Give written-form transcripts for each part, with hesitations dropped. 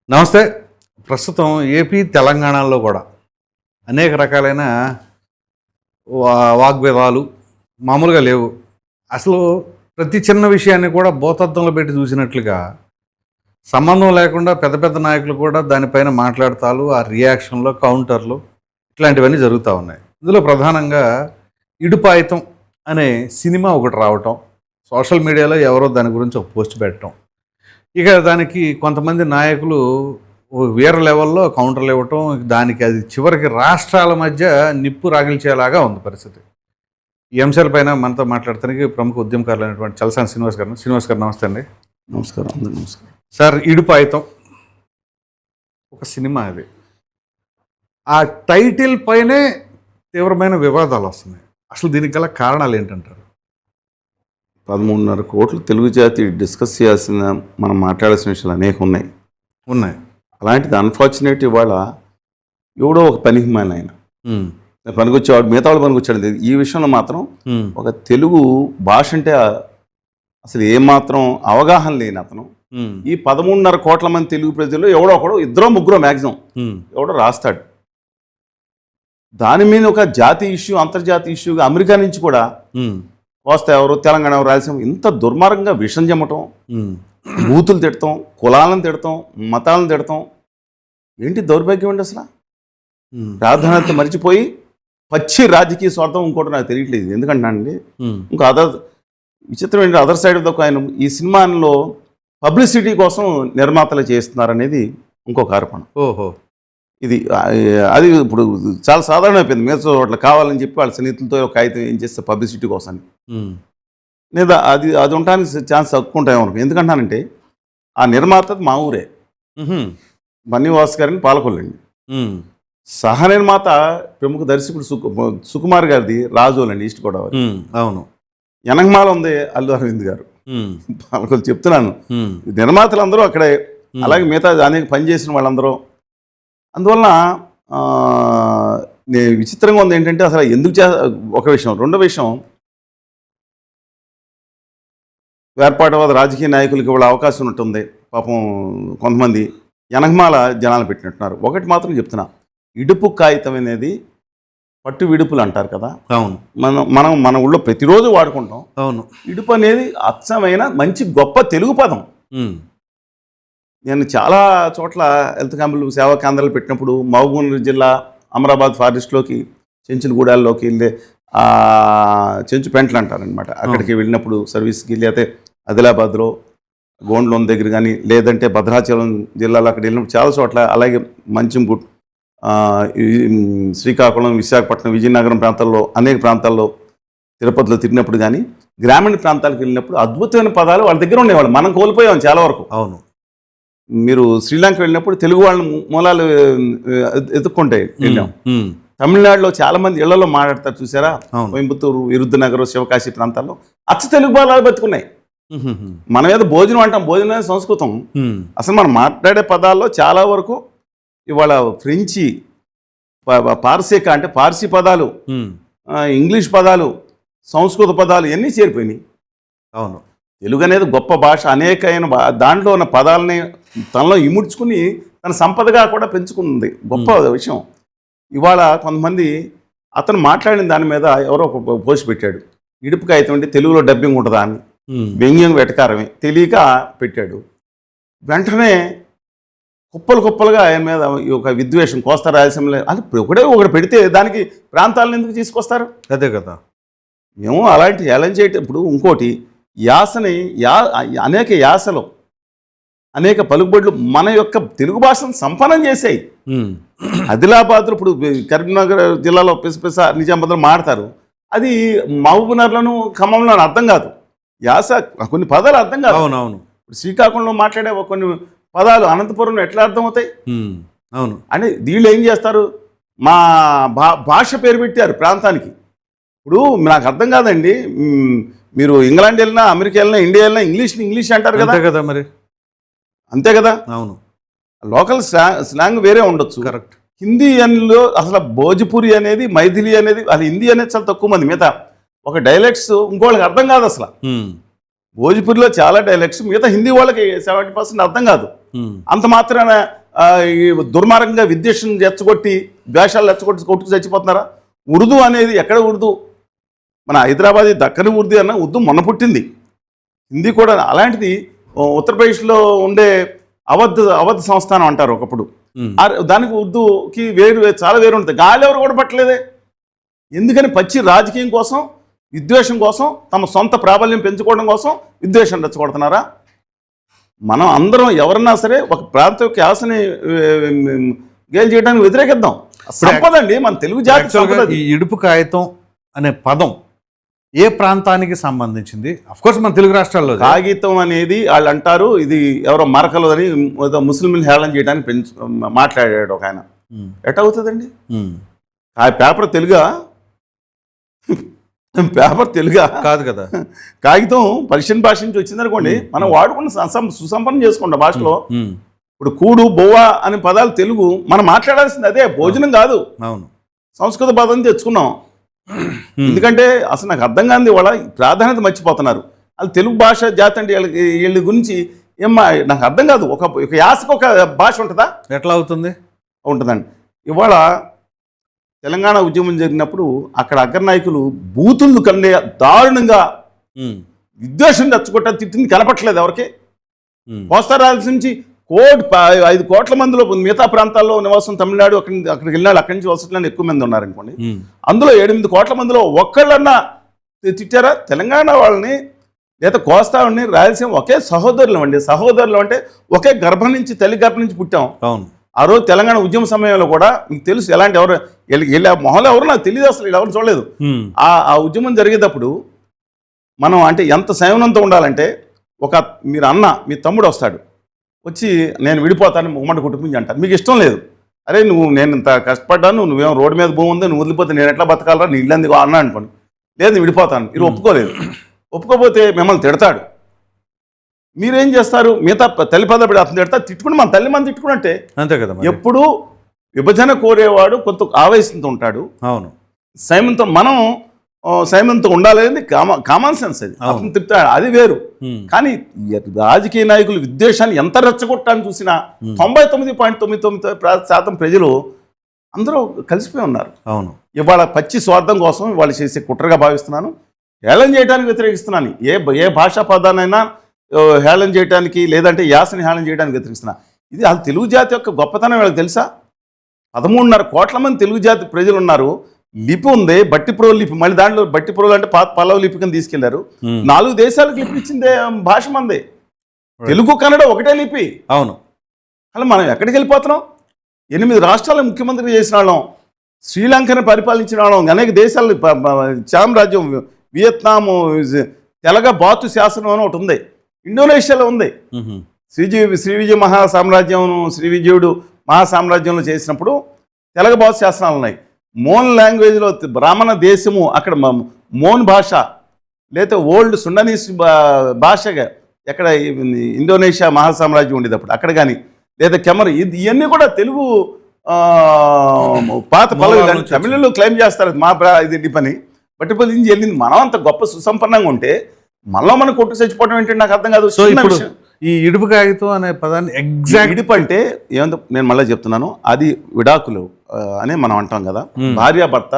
నమస్తే. ప్రస్తుతం ఏపీ, తెలంగాణలో కూడా అనేక రకాలైన వాగ్వివాదాలు మామూలుగా లేవు. అసలు ప్రతి చిన్న విషయాన్ని కూడా భూతద్దంలో పెట్టి చూసినట్లుగా సంబంధం లేకుండా పెద్ద పెద్ద నాయకులు కూడా దానిపైన మాట్లాడతారు. ఆ రియాక్షన్లు, కౌంటర్లు ఇట్లాంటివన్నీ జరుగుతూ ఉన్నాయి. ఇందులో ప్రధానంగా ఇడుపాయితం అనే సినిమా ఒకటి రావటం, సోషల్ మీడియాలో ఎవరో దాని గురించి ఒక పోస్ట్ పెట్టడం, ఇక దానికి కొంతమంది నాయకులు వేరే లెవెల్లో కౌంటర్లు ఇవ్వటం, దానికి అది చివరికి రాష్ట్రాల మధ్య నిప్పు రాగిల్చేలాగా ఉంది పరిస్థితి. ఈ అంశాలపైన మనతో మాట్లాడటానికి ప్రముఖ ఉద్యమకారులు అయినటువంటి చలసాని శ్రీనివాస్ గారు నమస్తే అండి. నమస్కారం. అందరూ నమస్కారం. సార్, ఇడుపాయితం ఒక సినిమా, అది ఆ టైటిల్ పైనే తీవ్రమైన వివాదాలు వస్తున్నాయి. అసలు దీనికి గల కారణాలు ఏంటంటారు? 13.5 కోట్లు తెలుగు జాతి డిస్కస్ చేయాల్సిన, మనం మాట్లాడాల్సిన విషయాలు అనేక ఉన్నాయి. అలాంటిది అన్ఫార్చునేట్ ఇవాళ ఎవడో ఒక పనికిమాలిన ఆయన పనికొచ్చేవాడు, మిగతా వాళ్ళు పనికొచ్చాడు. ఈ విషయంలో మాత్రం ఒక తెలుగు భాష అంటే అసలు ఏమాత్రం అవగాహన లేని అతను ఈ 13.5 కోట్ల మంది తెలుగు ప్రజలు ఎవడో ఒకడు, ఇద్దరో ముగ్గురో మ్యాక్సిమం ఎవడో రాస్తాడు. దాని మీద ఒక జాతీయ ఇష్యూ, అంతర్జాతీయ ఇష్యూగా అమెరికా నుంచి కూడా వస్తే ఎవరు, తెలంగాణ, రాయలసీమ, ఇంత దుర్మార్గంగా విషం చెమ్మటం, బూతులు తిడతాం, కులాలను తిడతాం, మతాలను తిడతాం, ఏంటి దౌర్భాగ్యం అండి అసలు. ప్రాధాన్యత మర్చిపోయి పచ్చి రాజకీయ స్వార్థం ఇంకోటి నాకు తెలియట్లేదు. ఎందుకంటే ఇంకా విచిత్రం ఏంటి, other side of the coin, ఈ సినిమాలో పబ్లిసిటీ కోసం నిర్మాతలు చేస్తున్నారనేది ఇంకొక ఆరోపణ. ఓహో, ఇది అది ఇప్పుడు చాలా సాధారణ అయిపోయింది. మీద అట్లా కావాలని చెప్పి వాళ్ళ స్నేహితులతో ఒక కాగితం ఏం చేస్తే పబ్లిసిటీ కోసం లేదా అది ఉండడానికి ఛాన్స్ తక్కువ ఉంటాయి అనుకో. ఎందుకంటానంటే ఆ నిర్మాత మా ఊరే, బన్నీవాస్ గారిని పాలకొల్లండి. సహ నిర్మాత ప్రముఖ దర్శకుడు సుకుమార్ గారిది రాజోలండి, ఈస్ట్ గోదావరి. అవును. యనగమాల ఉంది అల్లు అరవింద్ గారు, పాలకొల్లు. చెప్తున్నాను, నిర్మాతలు అందరూ అక్కడే, అలాగే మిగతా అనేక పనిచేసిన వాళ్ళందరూ. అందువలన విచిత్రంగా ఉంది ఏంటంటే అసలు ఎందుకు ఒక విషయం. రెండో విషయం, వేర్పాటువాద రాజకీయ నాయకులకి వాళ్ళ అవకాశం ఉన్నట్టుంది. పాపం కొంతమంది యనగమాల జనాలు పెట్టినట్టున్నారు. ఒకటి మాత్రం చెప్తున్నా, ఇడుపు కాగితం అనేది పట్టు విడుపులు అంటారు కదా. అవును. మన ఊళ్ళో ప్రతిరోజు వాడుకుంటాం. అవును. ఇడుపు అనేది అచ్చమైన మంచి గొప్ప తెలుగు పదం. నేను చాలా చోట్ల హెల్త్ క్యాంపులు, సేవా కేంద్రాలు పెట్టినప్పుడు మహబూబ్నగర్ జిల్లా అమరాబాద్ ఫారెస్ట్లోకి, చెంచులగూడాల్లోకి వెళ్ళే చెంచు పెంటలు అంటారనమాట. అక్కడికి వెళ్ళినప్పుడు సర్వీస్కి, లేకపోతే ఆదిలాబాద్లో గోండ్లోన్ దగ్గర కానీ, లేదంటే భద్రాచలం జిల్లాలో అక్కడ వెళ్ళినప్పుడు చాలా చోట్ల, అలాగే మంచంగుట్, శ్రీకాకుళం, విశాఖపట్నం, విజయనగరం ప్రాంతాల్లో, అనేక ప్రాంతాల్లో, తిరుపతిలో తిరిగినప్పుడు కానీ, గ్రామీణ ప్రాంతాలకు వెళ్ళినప్పుడు అద్భుతమైన పదాలు వాళ్ళ దగ్గర ఉండేవాళ్ళు. మనం కోల్పోయాం చాలా వరకు. అవును. మీరు శ్రీలంక వెళ్ళినప్పుడు తెలుగు వాళ్ళ మూలాలు ఎత్తుక్కుంటే వెళ్ళాం. తమిళనాడులో చాలా మంది ఇళ్లలో మాట్లాడతారు, చూసారా? కోయంబత్తూరు, విరుద్ధనగర్, శివకాశి ప్రాంతాల్లో అచ్చ తెలుగు పదాలు బతుకున్నాయి. మనం ఏదో భోజనం అంటాం, భోజనం అనేది సంస్కృతం. అసలు మనం మాట్లాడే పదాల్లో చాలా వరకు ఇవాళ ఫ్రెంచి, పార్సీక అంటే పార్సీ పదాలు, ఇంగ్లీష్ పదాలు, సంస్కృత పదాలు ఇవన్నీ చేరిపోయినాయి. అవును. తెలుగు అనేది గొప్ప భాష, అనేకమైన దాంట్లో ఉన్న పదాలని తనలో ఇముడ్చుకుని తన సంపదగా కూడా పెంచుకుంది. గొప్ప విషయం. ఇవాళ కొంతమంది అతను మాట్లాడిన దాని మీద ఎవరో ఒక పోస్ట్ పెట్టాడు, ఇడుపు కాగితం అంటే తెలుగులో డబ్బింగ్ ఉంటుందా అని. వ్యంగ్యం వెటకారమే తెలియక పెట్టాడు. వెంటనే కుప్పలుగా ఆయన మీద ఒక విద్వేషం, కోస్తా రాయలసీమలో అది ఒకటి పెడితే దానికి ప్రాంతాలను ఎందుకు తీసుకొస్తారు? అదే కదా. మేము అలాంటి ఛాలెంజ్ చేయటం. ఇప్పుడు ఇంకోటి, యాసని అనేక యాసలు, అనేక పలుకుబడులు మన యొక్క తెలుగు భాషను సంపన్నం చేసాయి. ఆదిలాబాద్లో ఇప్పుడు కరీంనగర్ జిల్లాలో పిసపిస నిజామాబాద్లో మాడతారు, అది మహబూబ్నగర్లోను, ఖమ్మంలో అర్థం కాదు. యాస కొన్ని పదాలు అర్థం కాదు. అవునవును. ఇప్పుడు శ్రీకాకుళంలో మాట్లాడే కొన్ని పదాలు అనంతపురంలో ఎట్లా అర్థమవుతాయి? అవును. అంటే దీళ్ళు ఏం చేస్తారు, మా భాష పేరు పెట్టారు ప్రాంతానికి. ఇప్పుడు నాకు అర్థం కాదండి, మీరు ఇంగ్లాండ్ వెళ్ళినా, అమెరికా వెళ్ళినా, ఇండియా వెళ్ళినా ఇంగ్లీష్ అంటారు కదా. కదా మరి. అంతే కదా. అవును. లోకల్ స్లాంగ్ వేరే ఉండొచ్చు. కరెక్ట్. హిందీ అనిలో అసలు భోజ్పురి అనేది, మైథిలి అనేది, అది హిందీ అనేది చాలా తక్కువ మంది. మిగతా ఒక డైలెక్ట్స్ ఇంకోళ్ళకి అర్థం కాదు అసలు. భోజ్పూరిలో చాలా డైలెక్ట్స్ మిగతా హిందీ వాళ్ళకి 70% అర్థం కాదు. అంత మాత్రాన ఈ దుర్మార్గంగా విద్వేషం రెచ్చగొట్టి ద్వేషాలు కొట్టుకు చచ్చిపోతున్నారా? ఉర్దూ అనేది ఎక్కడ ఉర్దూ? మన హైదరాబాద్ దక్కని ఉర్దూ అన్న ఉర్దూ మొన్న పుట్టింది. హిందీ కూడా అలాంటిది. ఉత్తరప్రదేశ్లో ఉండే అవధ్ సంస్థానం అంటారు ఒకప్పుడు. దానికి ఉర్దూకి చాలా వేరు ఉంటుంది. గాలి ఎవరు కూడా పట్టలేదే. ఎందుకని? పచ్చి రాజకీయం కోసం, విద్వేషం కోసం, తమ సొంత ప్రాబల్యం పెంచుకోవడం కోసం విద్వేషం రెచ్చగొడుతున్నారా? మనం అందరం ఎవరన్నా సరే ఒక ప్రాంత యొక్క యాసని గేలు చేయడానికి వ్యతిరేకిద్దాం. సంపద అండి, మన తెలుగు జాతి సంపద. ఈ ఇడుపు కాగితం అనే పదం ఏ ప్రాంతానికి సంబంధించింది? అఫ్కోర్స్ మన తెలుగు రాష్ట్రాల్లో. కాగితం అనేది వాళ్ళు అంటారు ఇది ఎవరో మరకలు అని ముస్లింలు హేళన చేయడానికి మాట్లాడాడు ఒక ఆయన. ఎట్ అవుతుందండి? ఆ పేపర్ తెలుగా? పేపర్ తెలుగా కాదు కదా. కాగితం పర్షియన్ భాష నుంచి వచ్చిందనుకోండి, మనం వాడుకున్న సుసంపన్నం చేసుకుంటాం భాషలో. ఇప్పుడు కూడు, బొవ్వ అనే పదాలు తెలుగు. మనం మాట్లాడాల్సింది అదే, భోజనం కాదు. అవును, సంస్కృత పదం తెచ్చుకున్నాం. ఎందుకంటే అసలు నాకు అర్థం కాదు, వాళ్ళ ప్రాధాన్యత మర్చిపోతున్నారు. వాళ్ళు తెలుగు భాష జాతి అంటే వీళ్ళ గురించి ఏమ్మా నాకు అర్థం కాదు. ఒక యాసకు ఒక భాష ఉంటుందా? ఎట్లా అవుతుంది? ఉంటుందండి. ఇవాళ తెలంగాణ ఉద్యమం జరిగినప్పుడు అక్కడ అగ్రనాయకులు బూతులు కన్నే దారుణంగా విద్వేషం తెచ్చుకుంటా తిట్టింది కనపట్లేదు ఎవరికి. కోస్తా రాయలసీమ నుంచి 5 కోట్ల మందిలో మిగతా ప్రాంతాల్లో నివాసం తమిళనాడు అక్కడికి వెళ్ళినాడు. అక్కడి నుంచి వసతులను ఎక్కువ మంది ఉన్నారనుకోండి. అందులో 7-8 కోట్ల మందిలో ఒక్కళ్ళన్నా తిట్టారా తెలంగాణ వాళ్ళని? లేదా కోస్తా వాళ్ళని, రాయలసీమ ఒకే సహోదరులు అండి. సహోదరులు అంటే ఒకే గర్భం నుంచి, తల్లి గర్భం నుంచి పుట్టాం. అవును. ఆ రోజు తెలంగాణ ఉద్యమ సమయంలో కూడా మీకు తెలుసు ఎలాంటి ఎవరు వెళ్ళి మొహంలో ఎవరు నాకు తెలియదు, అసలు ఎవరు చూడలేదు. ఆ ఉద్యమం జరిగేటప్పుడు మనం అంటే ఎంత సంయమనంతో ఉండాలంటే, మీరు అన్న మీ తమ్ముడు వస్తాడు, వచ్చి నేను విడిపోతాను ఉమ్మడి కుటుంబం అంటారు. మీకు ఇష్టం లేదు. అరే నేను ఇంత కష్టపడ్డాను, నువ్వేమో రోడ్డు మీద భూమి ఉంది, నువ్వు వదిలిపోతే నేను ఎట్లా బతకాలరా, నీ ఇల్లు ఎందుకు అన్నా అనుకోండి. లేదు నేను విడిపోతాను. మీరు ఒప్పుకోలేదు. ఒప్పుకోపోతే మిమ్మల్ని తిడతాడు. మీరేం చేస్తారు? మిగతా తల్లి పదపడి అతను తిడతా తిట్టుకుని మన తల్లి మంది తిట్టుకున్నట్టే. అంతే కదా. ఎప్పుడు విభజన కోరేవాడు కొంత ఆవేశంతో ఉంటాడు. అవును. సంయమనంతో ఉండాలి అనేది కామన్ సెన్స్. అది అతను తిప్పుతాడు, అది వేరు. కానీ రాజకీయ నాయకులు విద్వేషాన్ని ఎంత రెచ్చగొట్టాలని చూసినా 99.99% ప్రజలు అందరూ కలిసిపోయి ఉన్నారు. అవును. ఇవాళ పచ్చి స్వార్థం కోసం వాళ్ళు చేసే కుట్రగా భావిస్తున్నాను. హేళన చేయడానికి వ్యతిరేకిస్తున్నాను. ఏ భాషా పదానైనా హేళన చేయడానికి, లేదంటే యాసని హేళన చేయడానికి వ్యతిరేకిస్తున్నా. ఇది అది తెలుగు జాతి యొక్క గొప్పతనం వీళ్ళకి తెలుసా? 13.5 కోట్ల మంది తెలుగు జాతి ప్రజలు ఉన్నారు. లిపి ఉంది, బట్టిప్రో లిపి. మళ్ళీ దాంట్లో బట్టిప్రోలు అంటే పల్లవ లిపి కింద తీసుకెళ్లారు. 4 దేశాలకు లిపి ఇచ్చిందే భాష మంది. తెలుగు కన్నడ ఒకటే లిపి. అవును. అలా మనం ఎక్కడికి వెళ్ళిపోతున్నాం? 8 రాష్ట్రాల ముఖ్యమంత్రి చేసిన వాళ్ళం, శ్రీలంకని పరిపాలించిన వాళ్ళం, అనేక దేశాలు సామ్రాజ్యం, వియత్నాము, తెలగ బాతు శాసనం అని ఒకటి ఉంది, ఇండోనేషియాలో ఉంది. శ్రీవిజయ మహాసామ్రాజ్యం, శ్రీ విజయుడు మహాసామ్రాజ్యంలో చేసినప్పుడు తెలగ బాతు శాసనాలు ఉన్నాయి. మోన్ లాంగ్వేజ్లో బ్రాహ్మణ దేశము, అక్కడ మోన్ భాష లేదా ఓల్డ్ సుండనీస్ భాషగా ఎక్కడ ఇండోనేషియా మహాసామ్రాజ్యం ఉండేది అప్పుడు అక్కడ కానీ, లేదా కెమర్, ఇవన్నీ కూడా తెలుగు పాత పల్లవి. తమిళలో క్లెయిమ్ చేస్తారు ఇది పని. బట్టిపల్లి నుంచి వెళ్ళింది. మనం అంత గొప్ప సుసంపన్నంగా ఉంటే మనం కొట్టు చచ్చిపోవడం ఏంటంటే నాకు అర్థం కాదు. ఈ ఇడుపు కాగితం అనే పదాన్ని ఎగ్జాక్ట్ ఇడుపు అంటే ఏమంటే నేను మళ్ళీ చెప్తున్నాను, అది విడాకులు అని మనం అంటాం కదా. భార్యాభర్త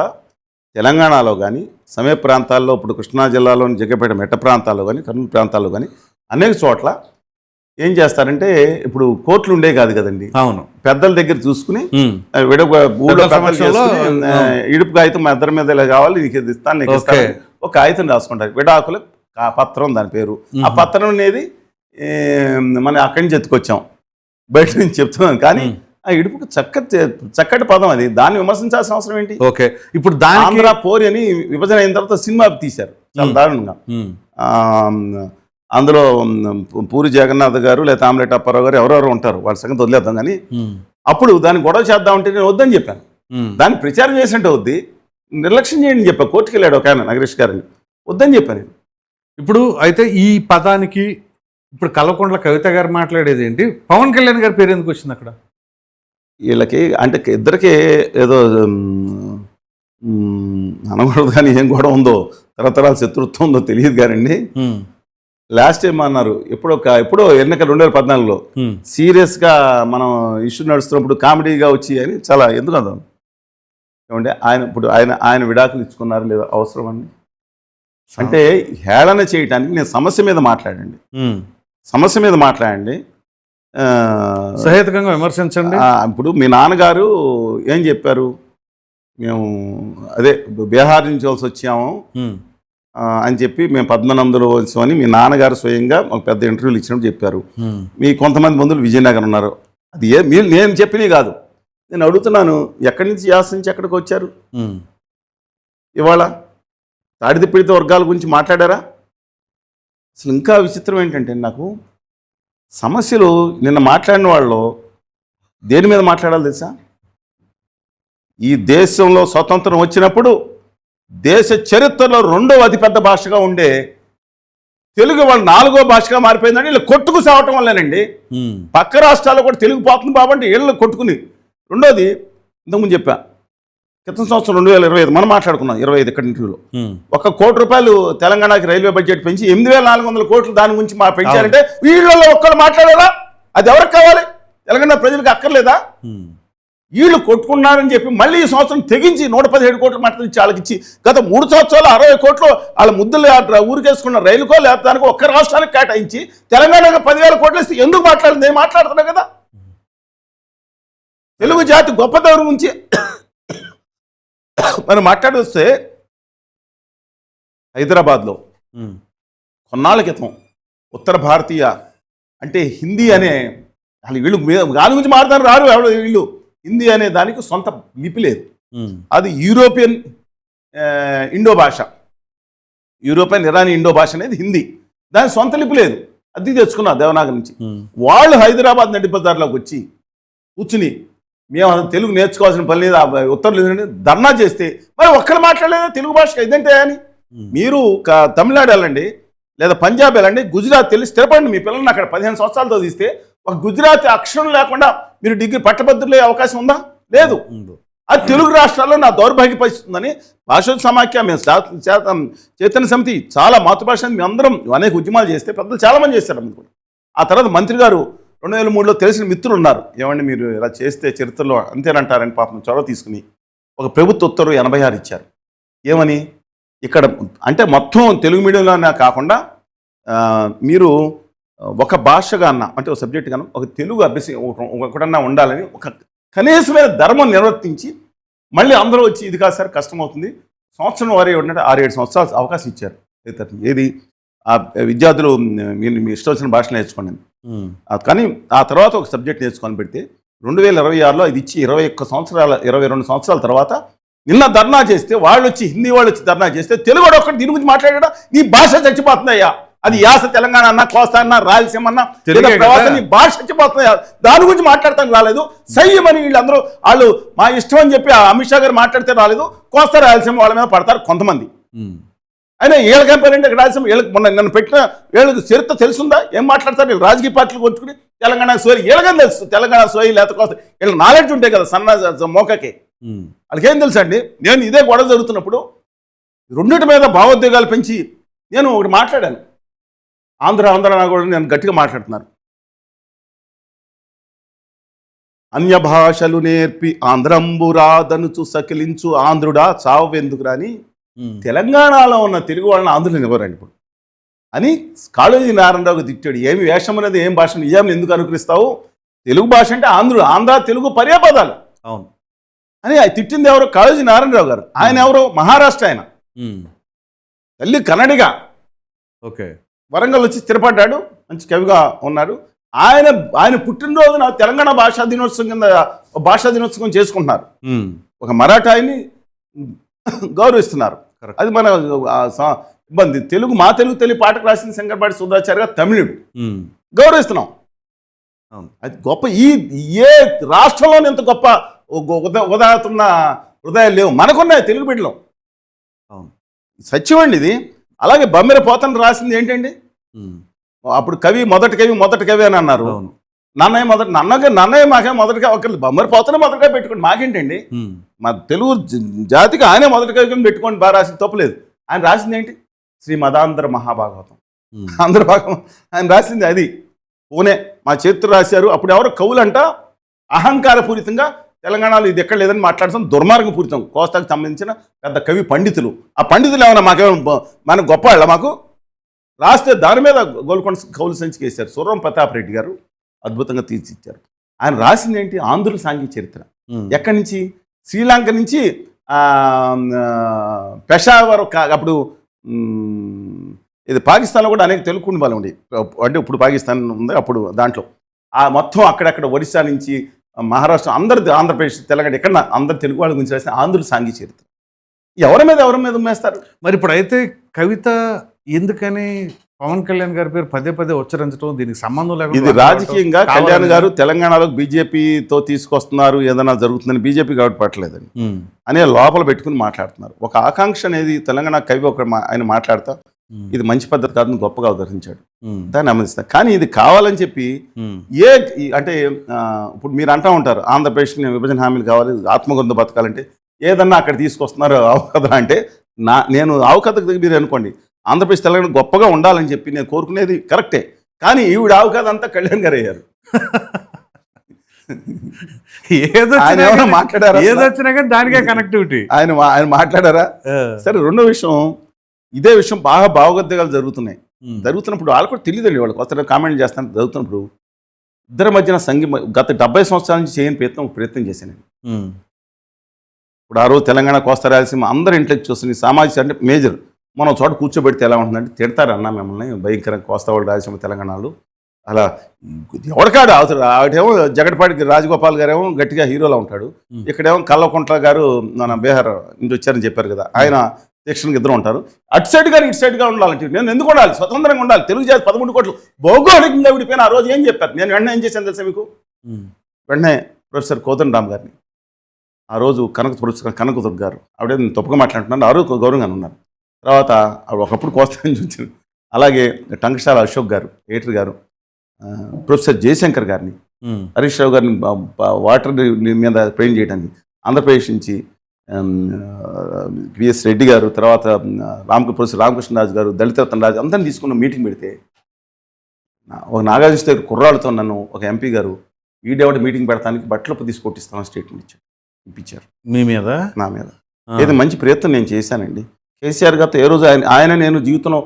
తెలంగాణలో కానీ, సమీప ప్రాంతాల్లో, ఇప్పుడు కృష్ణా జిల్లాలోని జగ్గపేట మెట్ట ప్రాంతాల్లో కానీ, కర్నూలు ప్రాంతాల్లో కానీ అనేక చోట్ల ఏం చేస్తారంటే, ఇప్పుడు కోర్టులు ఉండే కాదు కదండి. అవును. పెద్దల దగ్గర చూసుకుని ఇడుపు కాగితం మా ఇద్దరి మీద ఇలా కావాలి, నీకు ఇది ఇస్తాను, నీకు ఇస్తాను, ఒక కాగితం రాసుకుంటారు. విడాకుల పత్రం దాని పేరు. ఆ పత్రం అనేది మనం అక్కడి నుంచి ఎత్తుకొచ్చాం, బయట నుంచి చెప్తున్నాను. కానీ ఆ ఇడుపుకు చక్కటి పదం అది. దాన్ని విమర్శించాల్సిన అవసరం ఏంటి? ఓకే. ఇప్పుడు ఆంధ్ర పోరి అని విభజన అయిన తర్వాత సినిమా తీశారు చాలా దారుణంగా. అందులో పూరి జగన్నాథ్ గారు లేదా ఆమ్లెట్ అప్పారావు గారు ఎవరెవరు ఉంటారు, వాళ్ళ సంగతి వదిలేద్దాం. కానీ అప్పుడు దాన్ని గొడవ చేద్దామంటే నేను వద్దని చెప్పాను. దాన్ని ప్రచారం చేసినట్టు వద్ది, నిర్లక్ష్యం చేయండి చెప్పా. కోర్టుకు వెళ్ళాడు ఒక ఆయన, నగరేష్ గారిని, వద్దని చెప్పాను. ఇప్పుడు అయితే ఈ పదానికి ఇప్పుడు కల్వకుంట్ల కవిత గారు మాట్లాడేది ఏంటి? పవన్ కళ్యాణ్ గారి పేరు ఎందుకు వచ్చింది అక్కడ? వీళ్ళకి అంటే ఇద్దరికే ఏదో అనకూడదు, కానీ ఏం గొడవ ఉందో, తరతరాల శత్రుత్వం ఉందో తెలియదు. కానీ లాస్ట్ టైం అన్నారు ఎప్పుడో ఎన్నిక 2014లో సీరియస్గా మనం ఇష్యూ నడుస్తున్నప్పుడు కామెడీగా వచ్చి అని చాలా ఎందుకు అందాం ఏమంటే ఆయన విడాకులు ఇచ్చుకున్నారు లేదా అవసరం అండి అంటే హేళన చేయటానికి నేను సమస్య మీద మాట్లాడండి సహేతుకంగా విమర్శించండి. ఇప్పుడు మీ నాన్నగారు ఏం చెప్పారు, మేము అదే బీహార్ నుంచి వచ్చాము అని చెప్పి మేము పద్మనందులో వచ్చామని మీ నాన్నగారు స్వయంగా ఒక పెద్ద ఇంటర్వ్యూలు ఇచ్చినప్పుడు చెప్పారు. మీ కొంతమంది బంధువులు విజయనగరం ఉన్నారు. అది నేను చెప్పినవి కాదు, నేను అడుగుతున్నాను ఎక్కడి నుంచి యాస నుంచి ఎక్కడికి వచ్చారు? ఇవాళ తాడిదిప్పిడిత వర్గాల గురించి మాట్లాడారా? అసలు ఇంకా విచిత్రం ఏంటంటే నాకు సమస్యలు నిన్న మాట్లాడిన వాళ్ళు దేని మీద మాట్లాడాలి తెలుసా? ఈ దేశంలో స్వతంత్రం వచ్చినప్పుడు దేశ చరిత్రలో 2వ అతిపెద్ద భాషగా ఉండే తెలుగు వాళ్ళు 4వ భాషగా మారిపోయిందని వీళ్ళు కొట్టుకు సావటం వల్లేనండి. పక్క రాష్ట్రాల్లో కూడా తెలుగు పోతుంది బాబంటే వీళ్ళు కొట్టుకుని. రెండోది ఇంతకుముందు చెప్పా, క్రితం సంవత్సరం 2025 మనం మాట్లాడుకున్నాం 25 ఇక్కడ ఇంటర్వ్యూలో ₹1 కోటి తెలంగాణకి రైల్వే బడ్జెట్ పెంచి 8,400 కోట్లు దాని గురించి పెంచారంటే వీళ్ళలో ఒక్కరు మాట్లాడారా? అది ఎవరికి కావాలి? తెలంగాణ ప్రజలకు అక్కర్లేదా? వీళ్ళు కొట్టుకున్నారని చెప్పి మళ్ళీ ఈ సంవత్సరం తెగించి 117 కోట్లు మాట్లాడించి వాళ్ళకి ఇచ్చి గత 3 సంవత్సరాలు 60 కోట్లు వాళ్ళ ముద్దులు ఊరికేసుకున్న రైలుకో లేకపోతే దానికి ఒక్క రాష్ట్రానికి కేటాయించి తెలంగాణకు 10,000 కోట్లు ఇస్తే ఎందుకు మాట్లాడింది? నేను మాట్లాడుతున్నా కదా. తెలుగు జాతి గొప్పతనం గురించి మనం మాట్లాడొస్తే హైదరాబాద్లో కొన్నాళ్ళ క్రితం ఉత్తర భారతీయ అంటే హిందీ అనే అసలు వీళ్ళు దాని గురించి మాట్లాడారు రారు ఎవరు వీళ్ళు. హిందీ అనే దానికి సొంత లిపి లేదు. అది యూరోపియన్ ఇండో భాష, యూరోపియన్ ఇరానీ ఇండో భాష అనేది హిందీ. దాని సొంత లిపి లేదు, అది తెచ్చుకున్నా దేవనాగరి నుంచి. వాళ్ళు హైదరాబాద్ నడిపదారిలోకి వచ్చి కూర్చుని మేము తెలుగు నేర్చుకోవాల్సిన పని లేదు, ఉత్తర్వులు ధర్నా చేస్తే మరి ఒక్కరు మాట్లాడలేదా తెలుగు భాష ఇదంటే అని? మీరు తమిళనాడు వెళ్ళండి లేదా పంజాబ్ వెళ్ళండి, గుజరాత్ వెళ్ళి స్థిరపడండి. మీ పిల్లల్ని అక్కడ 15 సంవత్సరాలతో తీస్తే ఒక గుజరాతీ అక్షరం లేకుండా మీరు డిగ్రీ పట్టభద్రులే అవకాశం ఉందా? లేదు. అది తెలుగు రాష్ట్రాల్లో నా దౌర్భాగ్య పరిస్థితి ఉందని భాషోత్సవ సమాఖ్య మేము చైతన్య సమితి చాలా మాతృభాష మేము అందరం అనేక ఉద్యమాలు చేస్తే పెద్దలు చాలామంది చేశారు అనుకుంటారు. ఆ తర్వాత మంత్రి గారు 2003లో తెలిసిన మిత్రులు ఉన్నారు, ఏమండి మీరు ఇలా చేస్తే చరిత్రలో అంతేనంటారని పాపం చొరవ తీసుకుని ఒక ప్రభుత్వ ఉత్తర్వు 86 ఇచ్చారు. ఏమని? ఇక్కడ అంటే మొత్తం తెలుగు మీడియంలోనే కాకుండా మీరు ఒక భాషగా అన్నా అంటే ఒక సబ్జెక్ట్ కన్నా ఒక తెలుగు అభ్యసి ఒకటన్నా ఉండాలని ఒక కనీసమైన ధర్మం నిర్వర్తించి మళ్ళీ అందరూ వచ్చి ఇది కాదు సార్ కష్టమవుతుంది సంవత్సరం వారే ఉంటే 6-7 సంవత్సరాలు అవకాశం ఇచ్చారు. ఏది ఆ విద్యార్థులు మీ ఇష్టం వచ్చిన భాష నేర్చుకోండి. కానీ ఆ తర్వాత ఒక సబ్జెక్ట్ నేర్చుకొని పెడితే 2026లో ఇది ఇచ్చి 22 సంవత్సరాల తర్వాత నిన్న ధర్నా చేస్తే వాళ్ళు వచ్చి హిందీ వాళ్ళు వచ్చి ధర్నా చేస్తే తెలుగు వాడు ఒక్కటి దీని గురించి మాట్లాడా నీ భాష చచ్చిపోతుందయ్యా. అది యాస తెలంగాణ అన్నా, కోస్తా అన్నా, రాయలసీమ అన్నా, నీ భాష చచ్చిపోతుందయ్యా. దాని గురించి మాట్లాడతానికి రాలేదు. సయ్యమని వీళ్ళందరూ వాళ్ళు మా ఇష్టం అని చెప్పి అమిత్ షా గారు మాట్లాడితే రాలేదు. కోస్తా రాయలసీమ వాళ్ళ మీద పడతారు కొంతమంది. అయినా వీళ్ళకేం పేరంటే ఇక్కడ రాయలసీమ వీళ్ళకి మొన్న నన్ను పెట్టిన వీళ్ళకి చరిత్ర తెలుసుందా? ఏం మాట్లాడతారు వీళ్ళు? రాజకీయ పార్టీలు కొట్టుకుని తెలంగాణ సోయి వీళ్ళకని తెలుసు. తెలంగాణ సోయి లేకపోతే వీళ్ళకి నాలెడ్జ్ ఉంటాయి కదా సన్న మోకకి. వాళ్ళకేం తెలుసు అండి? నేను ఇదే గొడవ జరుగుతున్నప్పుడు రెండింటి మీద భావోద్వేగాలు పెంచి నేను ఒకటి మాట్లాడాను. ఆంధ్ర కూడా నేను గట్టిగా మాట్లాడుతున్నాను. అన్య భాషలు నేర్పి ఆంధ్రంబురాదనుచు సకిలించు ఆంధ్రుడా చావెందుకు రాని తెలంగాణలో ఉన్న తెలుగు వాళ్ళని ఆంధ్రులు ఎవరండి ఇప్పుడు అని కాళోజీ నారాయణరావుకి తిట్టాడు. ఏమి వేషం అనేది ఏం భాష నిజాన్ని ఎందుకు అనుకరిస్తావు? తెలుగు భాష అంటే ఆంధ్ర తెలుగు పర్యాపదాలు అవును అని తిట్టింది ఎవరు? కాళోజీ నారాయణరావు గారు. ఆయన ఎవరు? మహారాష్ట్ర ఆయన, తల్లి కన్నడిగా. ఓకే, వరంగల్ వచ్చి స్థిరపడ్డాడు, మంచి కవిగా ఉన్నాడు. ఆయన పుట్టినరోజున తెలంగాణ భాషా దినోత్సవం కింద భాషా దినోత్సవం చేసుకుంటున్నారు. ఒక మరాఠాయిని గౌరవిస్తున్నారు. అది మన ఇబ్బంది. మా తెలుగు పాటకు రాసిన శంకరపాటి సుధాచార్య గారు తమిళుడు, గౌరవిస్తున్నాం. అది గొప్ప. ఏ రాష్ట్రంలోనే ఎంత గొప్ప ఉదాహరణ హృదయాలు లేవు, మనకున్నాయి తెలుగు బిడ్డలో. సత్యం అండి ఇది. అలాగే బమ్మెర పోతన రాసింది ఏంటండి? అప్పుడు మొదటి కవి అని అన్నారు. నన్నయ్య మాకే మొదటిగా ఒకళ్ళు బొమ్మరి పోతనే మొదటిగా పెట్టుకోండి, మాకేంటండి? మా తెలుగు జాతికి ఆయనే మొదటి కవిగా పెట్టుకోండి, బాగా రాసింది తప్పులేదు. ఆయన రాసింది ఏంటి? శ్రీ మదాంధ్ర మహాభాగవతం. ఆంధ్ర భాగం ఆయన రాసింది అది. పూణే మా చేతులు రాశారు. అప్పుడు ఎవరు కవులంట అహంకారపూరితంగా తెలంగాణలో ఇది ఎక్కడ లేదని మాట్లాడతాం, దుర్మార్గపూరితం. కోస్తాకు సంబంధించిన పెద్ద కవి పండితులు. ఆ పండితులు ఏమన్నా మాకేమైనా మన గొప్ప వాళ్ళ మాకు రాస్తే దాని మీద గోల్కొండ కవులు సంచిక వేశారు. సుర్రం ప్రతాప్ రెడ్డి గారు అద్భుతంగా తీర్చిచ్చారు. ఆయన రాసింది ఏంటి? ఆంధ్రుల సాంఘిక చరిత్ర. ఎక్కడి నుంచి? శ్రీలంక నుంచి పెషావర్. అప్పుడు ఇది పాకిస్తాన్లో కూడా అనేక తెలుగు కుటుంబాలు ఉండి, అంటే ఇప్పుడు పాకిస్తాన్ ఉంది, అప్పుడు దాంట్లో ఆ మొత్తం అక్కడక్కడ ఒడిశా నుంచి మహారాష్ట్ర అందరు, ఆంధ్రప్రదేశ్, తెలంగాణ, ఎక్కడ అందరు తెలుగు వాళ్ళ గురించి రాసిన ఆంధ్రుల సాంఘిక చరిత్ర. ఎవరి మీద ఉమ్మేస్తారు? మరి ఇప్పుడు అయితే కవిత ఎందుకని పవన్ కళ్యాణ్ గారి పేరు పదే పదే ఉచ్చరించడం, దీనికి సంబంధం లేకుండా ఇది రాజకీయంగా కళ్యాణ్ గారు తెలంగాణలో బీజేపీతో తీసుకొస్తున్నారు, ఏదైనా జరుగుతుందని బీజేపీ కాబట్టి పట్టలేదని అనే లోపల పెట్టుకుని మాట్లాడుతున్నారు. ఒక ఆకాంక్ష అనేది తెలంగాణ కవి ఒక ఆయన మాట్లాడతా ఇది మంచి పద్ధతి కాదని గొప్పగా ఉదహరించాడు, దాన్ని అమలుస్తా. కానీ ఇది కావాలని చెప్పి అంటే ఇప్పుడు మీరు అంటూ ఉంటారు ఆంధ్రప్రదేశ్ విభజన హామీలు కావాలి, ఆత్మగొంత బతకాలంటే ఏదన్నా అక్కడ తీసుకొస్తున్నారు అవకథ అంటే నేను అవకథకు మీరు అనుకోండి, ఆంధ్రప్రదేశ్ తెలంగాణ గొప్పగా ఉండాలని చెప్పి నేను కోరుకునేది కరెక్టే. కానీ ఈవిడ అవకథ అంతా కళ్యాణ్ గారు అయ్యారు. ఆయన మాట్లాడారా? ఏదొచ్చినా కానీ దానికే కనెక్టివిటీ ఆయన మాట్లాడారా? సరే, రెండో విషయం, ఇదే విషయం బాగా భావోద్వేగాలు జరుగుతున్నప్పుడు వాళ్ళు కూడా తెలియదండి, వాళ్ళకి వస్తారు కామెంట్ చేస్తాను. జరుగుతున్నప్పుడు ఇద్దరి మధ్యన గత 70 సంవత్సరాల నుంచి చేయని ప్రయత్నం చేశాను. ఇప్పుడు ఆ రోజు తెలంగాణ, కోస్తా, రాయలసీమ అందరు ఇంట్లోకి చూస్తుంది. సామాజిక అంటే మేజర్ మనం చోట కూర్చోబెడితే ఎలా ఉంటుందంటే తిడతారు అన్న మిమ్మల్ని భయంకరంగా, కోస్తా వాళ్ళు, రాయలసీమ, తెలంగాణలో అలా ఎవరికాడు అవుతాడు. ఆవిడేమో జగడపాటి రాజగోపాల్ గారు ఏమో గట్టిగా హీరోలా ఉంటాడు, ఇక్కడేమో కల్వకుంట్ల గారు మన బీహార్ నుంచి వచ్చారని చెప్పారు కదా, ఆయన సెక్షన్కి ఇద్దరు ఉంటారు. అటు సైడ్ కానీ ఇటు సైడ్గా ఉండాలంటే నేను ఎందుకు ఉండాలి? స్వతంత్రంగా ఉండాలి. తెలుగు జాతి 13 కోట్లు భౌగోళికంగా విడిపోయిన ఆ రోజు ఏం చెప్పారు? నేను వెంటనే ఏం చేశాను తెలుసా మీకు? వెంటనే ప్రొఫెసర్ కోదండరామ్ గారిని, ఆ రోజు ప్రొఫెసర్ కనకదుర్గ గారు, ఆవిడే నేను తప్పుగా మాట్లాడుతున్నాను, ఆ రోజు గౌరవంగా ఉన్నారు. తర్వాత ఒకప్పుడు కోస్తాని చూసాను. అలాగే టంకశాల అశోక్ గారు, ఎడిటర్ గారు, ప్రొఫెసర్ జయశంకర్ గారిని, హరీష్ రావు గారిని వాటర్ మీద ట్రైన్ చేయడానికి, ఆంధ్రప్రదేశ్ నుంచి విఎస్ రెడ్డి గారు, తర్వాత ప్రొఫెసర్ రామకృష్ణరాజు గారు, దళిత రతనరాజు అందరిని తీసుకున్న మీటింగ్ పెడితే ఒక నాగార్జున కుర్రాళ్ళతో నన్ను ఒక ఎంపీ గారు ఈడేవాటి మీటింగ్ పెడతానికి బట్టలు తీసి కొట్టిస్తామని స్టేట్మెంట్ ఇప్పించారు. మీ మీద? నా మీద. ఏదో మంచి ప్రయత్నం నేను చేశానండి. కేసీఆర్ గారితో ఏ రోజు ఆయన నేను జీవితంలో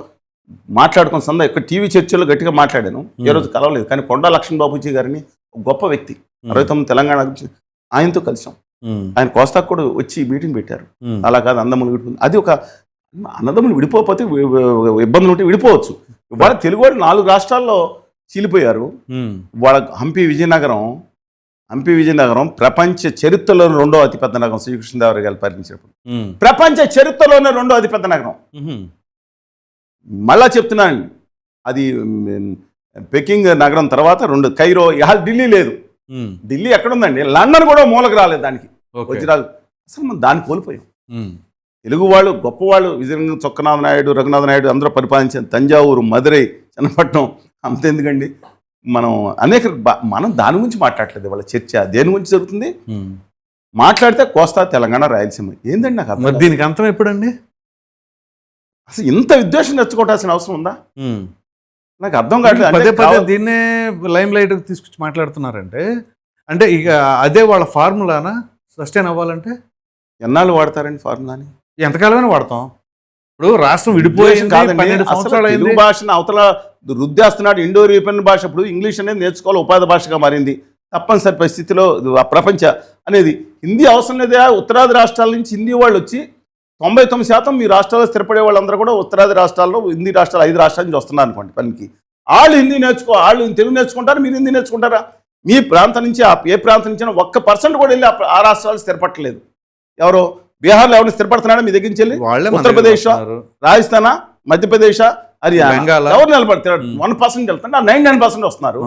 మాట్లాడుకున్న సందా ఇక్కడ టీవీ చర్చల్లో గట్టిగా మాట్లాడాను, ఏ రోజు కలవలేదు. కానీ కొండా లక్ష్మణ్ బాబుజీ గారిని ఒక గొప్ప వ్యక్తి, 69 తెలంగాణ గురించి ఆయనతో కలిసాం. ఆయన కోస్తాకు కూడా వచ్చి మీటింగ్ పెట్టారు. అలా కాదు అన్నదమ్ములు విడిపోతుంది, అది ఒక అన్నదమ్ములు విడిపోతే ఇబ్బందులు ఉంటే విడిపోవచ్చు. వాళ్ళ తెలుగు వాళ్ళు 4 రాష్ట్రాల్లో చీలిపోయారు. వాళ్ళ హంపి విజయనగరం ప్రపంచ చరిత్రలోని 2వ అతిపెద్ద నగరం. శ్రీకృష్ణదేవరాయ గారు పరిణించినప్పుడు ప్రపంచ చరిత్రలోనే 2వ అతిపెద్ద నగరం. మళ్ళా చెప్తున్నాను, అది పెకింగ్ నగరం తర్వాత 2 కైరో, ఢిల్లీ లేదు. ఢిల్లీ ఎక్కడుందండి? లండన్ కూడా మూలకు రాలేదు దానికి, వచ్చి రాదు. అసలు మనం దాన్ని కోల్పోయాం. తెలుగు వాళ్ళు గొప్పవాళ్ళు, విజయనగరం చొక్కనాథ నాయుడు, రఘునాథ నాయుడు అందరూ పరిపాలించిన తంజావూరు, మదురై, చన్నపట్నం, అంతెందుకండి మనం దాని గురించి మాట్లాడలేదు. వాళ్ళ చర్చ దేని గురించి జరుగుతుంది? మాట్లాడితే కోస్తా, తెలంగాణ, రాయలసీమ. ఏందండి నాకు అర్థం. దీనికి అంతం ఎప్పుడండి? అసలు ఇంత విద్వేషం తెచ్చుకోవాల్సిన అవసరం ఉందా? నాకు అర్థం కావట్లేదు. దీన్నే లైమ్ లైట్ తీసుకొచ్చి మాట్లాడుతున్నారంటే అంటే ఇక అదే వాళ్ళ ఫార్ములానా సస్టైన్ అవ్వాలంటే? ఎన్నాళ్ళు వాడతారండి ఫార్ములాని? ఎంతకాలమైనా వాడతాం. ఇప్పుడు రాష్ట్రం విడిపోయింది కాదండి, తెలుగు భాషను అవతల రుద్దేస్తున్నాడు. ఇండో యూరోపియన్ భాష ఇప్పుడు ఇంగ్లీష్ అనేది నేర్చుకోవాలి, ఉపాధి భాషగా మారింది. తప్పనిసరి పరిస్థితిలో ప్రపంచ అనేది హిందీ అవసరం లేదే. ఉత్తరాది రాష్ట్రాల నుంచి హిందీ వాళ్ళు వచ్చి 99% మీ రాష్ట్రాల్లో స్థిరపడే వాళ్ళందరూ కూడా ఉత్తరాది రాష్ట్రాల్లో, హిందీ రాష్ట్రాలు 5 రాష్ట్రాల నుంచి వస్తున్నారు అనుకోండి పనికి. వాళ్ళు హిందీ వాళ్ళు తెలుగు నేర్చుకుంటారు, మీరు హిందీ నేర్చుకుంటారా? మీ ప్రాంతం నుంచి ఏ ప్రాంతం నుంచి 1% కూడా వెళ్ళి ఆ రాష్ట్రాలు స్థిరపట్టలేదు. ఎవరో బీహార్లో ఎవరిని స్థిరపడుతున్నాడా మీ దగ్గర నుంచి వెళ్ళి? ఉత్తరప్రదేశ్, రాజస్థానా, మధ్యప్రదేశ్, హర్యానా ఎవరు నిలబడతాడు? 1% వెళ్తాడు, 99% వస్తున్నారు.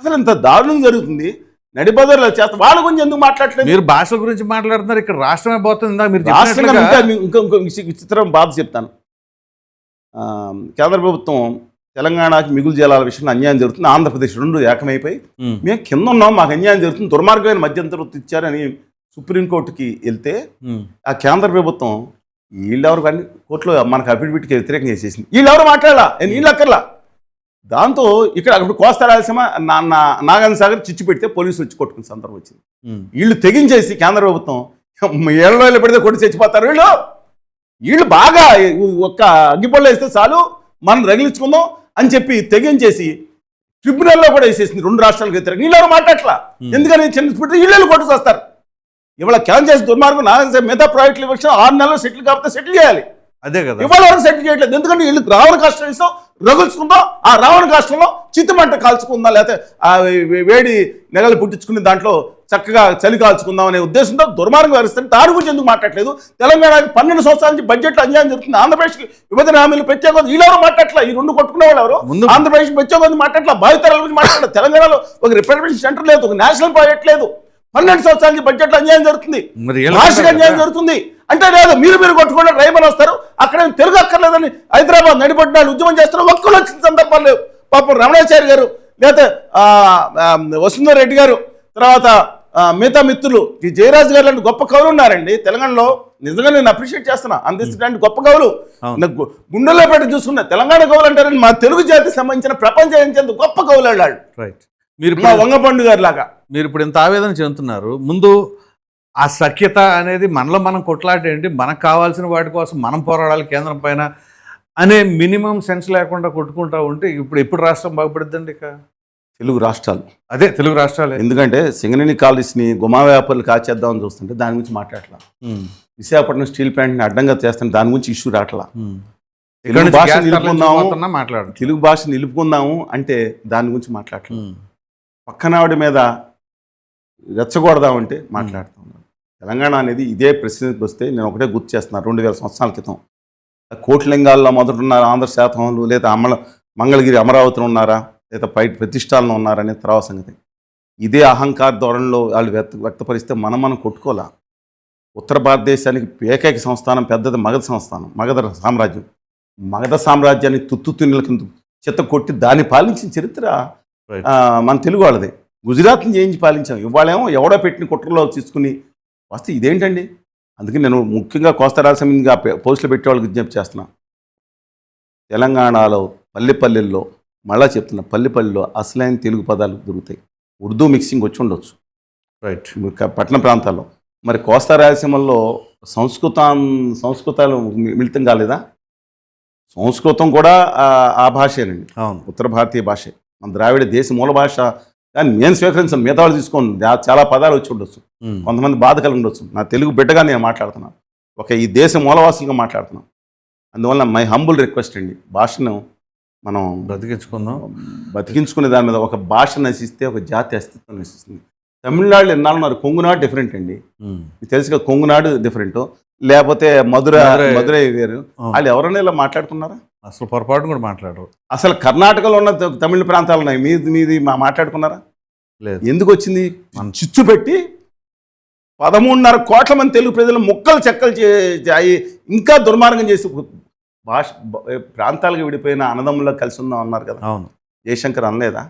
అసలు ఇంత దారుణం జరుగుతుంది. నడిబదర్లో చేస్తా వాళ్ళ గురించి ఎందుకు మాట్లాడలేదు? మీరు భాషల గురించి మాట్లాడుతున్నారు, ఇక్కడ రాష్ట్రమే పోతుంది. ఇంకొక విచిత్రం బాధ చెప్తాను. కేంద్ర ప్రభుత్వం తెలంగాణకి మిగులు జలాల విషయంలో అన్యాయం జరుగుతుంది, ఆంధ్రప్రదేశ్ 2 ఏకమైపోయి మేము కింద ఉన్నాం, మాకు అన్యాయం జరుగుతుంది, దుర్మార్గమైన మధ్యంతర వృత్తి ఇచ్చారని సుప్రీంకోర్టుకి వెళ్తే ఆ కేంద్ర ప్రభుత్వం వీళ్ళెవరు కానీ కోర్టులో మనకు అఫిడవిట్కి వ్యతిరేకంగా చేసేసింది. వీళ్ళెవరు మాట్లాడాలా, వీళ్ళు అక్కర్లా. దాంతో ఇక్కడ అప్పుడు కోస్తా రాయలసీమ నాగార్జున సాగర్ చిచ్చు పెడితే పోలీసులు వచ్చి కొట్టుకున్న సందర్భం వచ్చింది. వీళ్ళు తెగించేసి కేంద్ర ప్రభుత్వం ఏళ్ళలో పెడితే కొట్టి చచ్చిపోతారు వీళ్ళు బాగా ఒక్క అగ్గిపొల్ల వేస్తే చాలు మనం రగిలించుకుందాం అని చెప్పి తెగించేసి ట్రిబ్యునల్లో కూడా వేసేసింది 2 రాష్ట్రాలకు వ్యతిరేకంగా. వీళ్ళు మాట్లాడట్లా, ఎందుకని చిన్న వీళ్ళు కొట్టుకు వస్తారు. ఇవాళ క్యాన్ చేసి దుర్మార్గం నాగార్జున మిగతా ప్రాజెక్టులు ఇవ్వచ్చు 6 నెలలు సెటిల్ కాకపోతే సెటిల్ చేయాలి. అదే కదా, ఇవాళ వరకు సెటిల్ చేయట్లేదు. ఎందుకంటే వీళ్ళు రావణ కష్టం ఇస్తాం, రగుల్చుకుందాం, ఆ రావణ కష్టంలో చిత్తుమంట కాల్చుకుందాం, లేకపోతే ఆ వేడి నెగలు పుట్టించుకుని దాంట్లో చక్కగా చలి కాల్చుకుందాం అనే ఉద్దేశంతో దుర్మార్గం వ్యవహరిస్తారు. దాని గురించి ఎందుకు మాట్లాడలేదు? తెలంగాణకి 12 సంవత్సరాల నుంచి బడ్జెట్లో అన్యాయం జరుగుతుంది. ఆంధ్రప్రదేశ్కి విభజన హామీలు ప్రత్యేక వీళ్ళెవరు మాట్లాడట్లా. ఈ 2 కొట్టుకునే వాళ్ళు ఎవరు? ఆంధ్రప్రదేశ్ ప్రత్యేక మాట్లాడట్లా, భావితరాల గురించి మాట్లాడలేదు. తెలంగాణలో ఒక రిప్రజెంటేషన్ సెంటర్ లేదు, ఒక నేషనల్ ప్రాజెక్ట్ లేదు. 12 సంవత్సరాల నుంచి బడ్జెట్లో అన్యాయం జరుగుతుంది, భాషకు అన్యాయం జరుగుతుంది. అంటే లేదు మీరు కొట్టుకుంటే రైమని వస్తారు, అక్కడ తెలుగు అక్కర్లేదని హైదరాబాద్ నడిపడినాడు ఉద్యమం చేస్తారు. ఒక్కరు వచ్చిన సందర్భాలు లేవు. పాపం రమణాచారి గారు, లేకపోతే వసుంధర్ రెడ్డి గారు, తర్వాత మిగతా మిత్రులు, ఈ జయరాజు గారు లాంటి గొప్ప కవులు ఉన్నారండి తెలంగాణలో. నిజంగా నేను అప్రిషియేట్ చేస్తున్నా. అందిస్తున్నటువంటి గొప్ప కవులు గుండెల్లో పెట్టి చూసుకున్నా. తెలంగాణ కవులు అంటారని మా తెలుగు జాతికి సంబంధించిన ప్రపంచం గొప్ప కవులు వాళ్ళు. రైట్. మీరు మా వంగపండు గారి లాగా. మీరు ఇప్పుడు ఇంత ఆవేదన చెందుతున్నారు. ముందు ఆ సఖ్యత అనేది మనలో మనం కొట్లాడేంటి, మనకు కావాల్సిన వాటి కోసం మనం పోరాడాలి కేంద్రం పైన అనే మినిమం సెన్స్ లేకుండా కొట్టుకుంటా ఉంటే ఎప్పుడు రాష్ట్రం బాగుపడుద్దండి? ఇక తెలుగు రాష్ట్రాలు, అదే తెలుగు రాష్ట్రాలు. ఎందుకంటే సింగరేణి కాలేజ్ని గుమా వ్యాపారులు కాచేద్దామని చూస్తుంటే దాని గురించి మాట్లాడలా. విశాఖపట్నం స్టీల్ ప్లాంట్ని అడ్డంగా చేస్తుంటే దాని గురించి ఇష్యూ రావట్లా. తెలుగు భాష నిలుపుకుందాము, తెలుగు భాష నిలుపుకుందాము అంటే దాని గురించి మాట్లాడట్లా. పక్కనావిడ మీద రెచ్చగొడదామంటే మాట్లాడుతూ ఉన్నాను. తెలంగాణ అనేది ఇదే ప్రశ్నకి వస్తే నేను ఒకటే గుర్తు చేస్తున్నాను. 2000 సంవత్సరాల క్రితం కోట్లింగాల్లో మొదటున్నారు ఆంధ్ర శాతంలో, లేదా మంగళగిరి అమరావతిలో ఉన్నారా, లేదా ప్రతిష్టాలను ఉన్నారనే తర్వాత సంగతి. ఇదే అహంకార ధోరణిలో వాళ్ళు వ్యక్తపరిస్తే మనం కొట్టుకోలే. ఉత్తర భారతదేశానికి ఏకైక సంస్థానం పెద్దది మగధ సంస్థానం, మగధ సామ్రాజ్యం. మగధ సామ్రాజ్యాన్ని తుత్తుతున్నెల కింద చెత్త కొట్టి దాన్ని పాలించిన చరిత్ర మన తెలుగు వాళ్ళదే. గుజరాత్ని చేయించి పాలించాం. ఇవాళేమో ఎవడో పెట్టిన కుట్రలో తీసుకుని వస్తే ఇదేంటండి? అందుకని నేను ముఖ్యంగా కోస్తా రాయలసీమగా పోస్టులు పెట్టే వాళ్ళకి విజ్ఞప్తి చేస్తున్నా. తెలంగాణలో పల్లెల్లో మళ్ళా చెప్తున్నా, పల్లెల్లో అసలైన తెలుగు పదాలు దొరుకుతాయి. ఉర్దూ మిక్సింగ్ వచ్చి ఉండొచ్చు రైట్ పట్టణ ప్రాంతాల్లో. మరి కోస్తా రాయలసీమల్లో సంస్కృతాలు మిళితం కాలేదా? సంస్కృతం కూడా ఆ భాషేనండి, ఉత్తర భారతీయ భాషే, మన ద్రావిడ దేశ మూల భాష. కానీ నేను స్వీకరించాను, మిగతా వాళ్ళు తీసుకోండి. చాలా పదాలు వచ్చి ఉండొచ్చు, కొంతమంది బాధ కలిగి ఉండొచ్చు. నా తెలుగు బిడ్డగా నేను మాట్లాడుతున్నాను, ఈ దేశ మూలవాసులుగా మాట్లాడుతున్నాను. అందువల్ల మై హంబుల్ రిక్వెస్ట్ అండి, భాషను మనం బతికించుకునే దాని మీద. ఒక భాష నశిస్తే ఒక జాతి అస్తిత్వం నశిస్తుంది. తమిళనాడులో ఎన్నాళ్ళున్నారు, కొంగునాడు డిఫరెంట్ అండి, మీకు తెలుసు కదా. కొంగునాడు డిఫరెంట్, లేకపోతే మధురై వేరు. వాళ్ళు ఎవరైనా ఇలా మాట్లాడుకున్నారా? అసలు పొరపాటు కూడా మాట్లాడరు. అసలు కర్ణాటకలో ఉన్న తమిళ ప్రాంతాలు ఉన్నాయి, మీది మాట్లాడుకున్నారా? లేదు. ఎందుకు వచ్చింది? చిచ్చు పెట్టి 13.5 కోట్ల మంది తెలుగు ప్రజలు ముక్కలు చెక్కలు ఇంకా దుర్మార్గం చేసి భాష ప్రాంతాలకు విడిపోయిన అన్నదమ్ముల్లో కలిసి ఉందాం అన్నారు కదా. అవును, జయశంకర్ అనలేదా?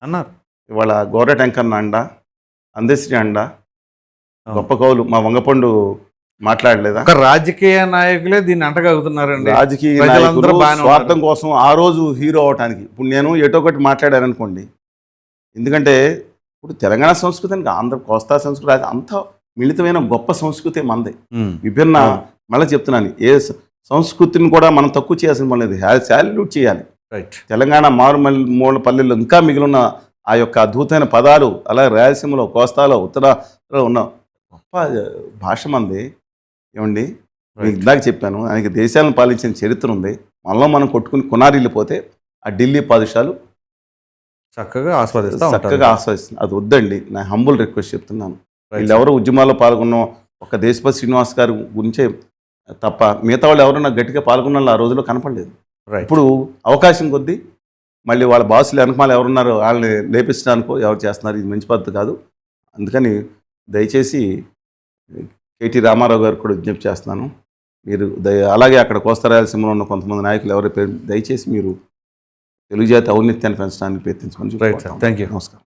అన్నారు. ఇవాళ గోర టెంకర్ అండ, అందశ్రీ అండ, గొప్ప కవులు మా వంగపండు మాట్లాడలేదా? రాజకీయ నాయకులే దీన్ని అంటగలుగుతున్నారండి. రాజకీయ నాయకులు స్వార్థం కోసం ఆ రోజు హీరో అవటానికి. ఇప్పుడు నేను ఎటో ఒకటి మాట్లాడాననుకోండి, ఎందుకంటే ఇప్పుడు తెలంగాణ సంస్కృతి ఆంధ్ర కోస్తా సంస్కృతి అంతా మిళితమైన గొప్ప సంస్కృతి మనది. విభిన్న, మళ్ళీ చెప్తున్నాను, ఏ సంస్కృతిని కూడా మనం తక్కువ చేయాల్సిన పని లేదు, సాల్యూట్ చేయాలి. రైట్. తెలంగాణ మూల పల్లెల్లో ఇంకా మిగిలిన ఆ యొక్క అద్భుతమైన పదాలు, అలాగే రాయలసీమలో, కోస్తాలో, ఉత్తరాలో ఉన్న గొప్ప భాష మనది. ఏమండి, మీకు ఇందాక చెప్పాను, ఆయనకి దేశాలను పాలించిన చరిత్ర ఉంది. మనలో మనం కొట్టుకుని కొనారిల్లిపోతే ఆ ఢిల్లీ పాదుషాలు చక్కగా ఆస్వాదిస్తుంది. అది వద్దండి. నా హంబుల్ రిక్వెస్ట్ చెప్తున్నాను. వీళ్ళెవరో ఉద్యమాల్లో పాల్గొన్న ఒక దేశపతి శ్రీనివాస్ గారి గురించే తప్ప మిగతా వాళ్ళు ఎవరైనా గట్టిగా పాల్గొన్న ఆ రోజుల్లో కనపడలేదు. ఇప్పుడు అవకాశం కొద్దీ మళ్ళీ వాళ్ళ బాసులు వెనకమాల ఎవరున్నారో వాళ్ళని లేపించడానికో ఎవరు చేస్తున్నారు. ఇది మంచి పద్ధతి కాదు. అందుకని దయచేసి కేటీ రామారావు గారు కూడా విజ్ఞప్తి చేస్తున్నాను. మీరు అలాగే అక్కడ కోస్తా రాయలసీమలో ఉన్న కొంతమంది నాయకులు ఎవరి పేరు దయచేసి మీరు తెలుగు జాతి ఔన్నత్యాన్ని పెంచడానికి ప్రయత్నించమని. Thank you. నమస్కారం.